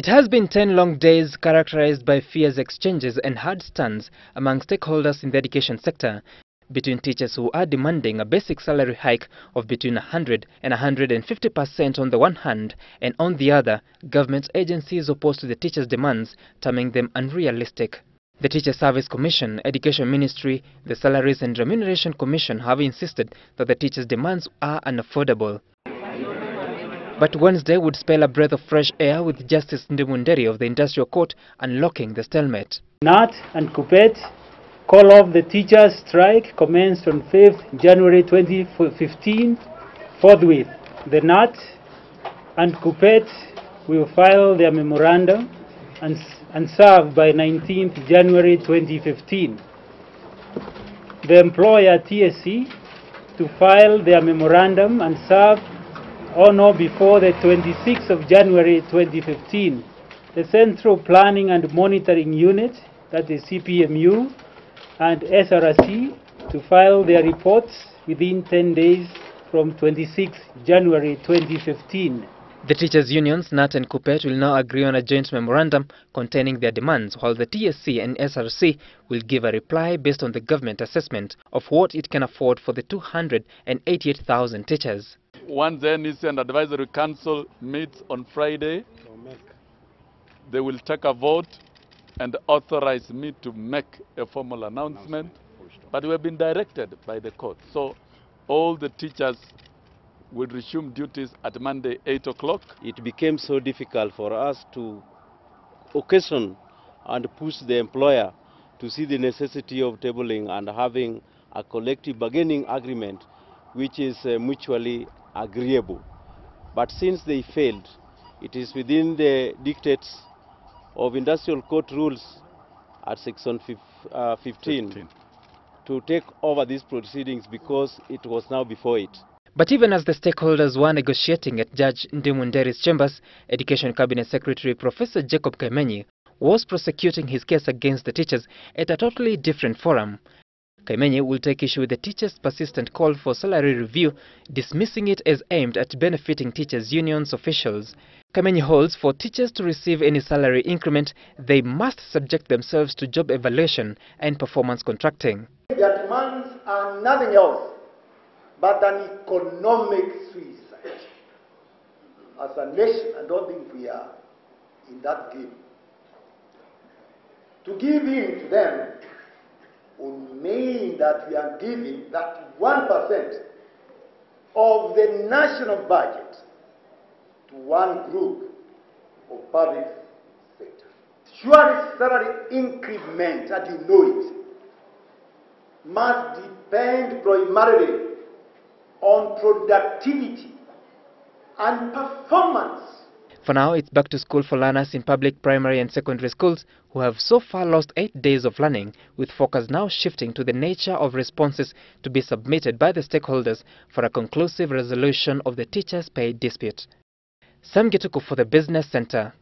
It has been 10 long days characterized by fierce exchanges and hard stands among stakeholders in the education sector between teachers who are demanding a basic salary hike of between 100 and 150% on the one hand, and on the other, government agencies opposed to the teachers' demands, terming them unrealistic. The Teacher Service Commission, Education Ministry, the Salaries and Remuneration Commission have insisted that the teachers' demands are unaffordable. But Wednesday would spell a breath of fresh air with Justice Ndimunderi of the Industrial Court unlocking the stalemate. KNUT and KUPPET call off the teachers' strike commenced on 5th January 2015 forthwith. The KNUT and KUPPET will file their memorandum and serve by 19th January 2015. The employer TSC to file their memorandum and serve on or before the 26th of January 2015. The Central Planning and Monitoring Unit, that is CPMU, and SRC to file their reports within 10 days from 26 January 2015. The teachers' unions, KNUT and KUPPET, will now agree on a joint memorandum containing their demands, while the TSC and SRC will give a reply based on the government assessment of what it can afford for the 288,000 teachers. Once the NEC and Advisory Council meets on Friday, they will take a vote and authorize me to make a formal announcement. But we have been directed by the court. So all the teachers will resume duties at Monday, 8 o'clock. It became so difficult for us to occasion and push the employer to see the necessity of tabling and having a collective bargaining agreement which is mutually agreeable. But since they failed, it is within the dictates of industrial court rules at section 15 to take over these proceedings because it was now before it. But even as the stakeholders were negotiating at Judge Ndimunderi's chambers, Education Cabinet Secretary Professor Jacob Kaimenyi was prosecuting his case against the teachers at a totally different forum. Kaimenyi will take issue with the teachers' persistent call for salary review, dismissing it as aimed at benefiting teachers' unions officials. Kaimenyi holds for teachers to receive any salary increment, they must subject themselves to job evaluation and performance contracting. Their demands are nothing else but an economic suicide. As a nation, I don't think we are in that game. To give in to them would mean that we are giving that 1% of the national budget to one group of public sector. Surely salary increment, and you know it, must depend primarily on productivity and performance. For now, it's back to school for learners in public primary and secondary schools who have so far lost 8 days of learning, with focus now shifting to the nature of responses to be submitted by the stakeholders for a conclusive resolution of the teachers' pay dispute. Sam Gituku for the Business Center.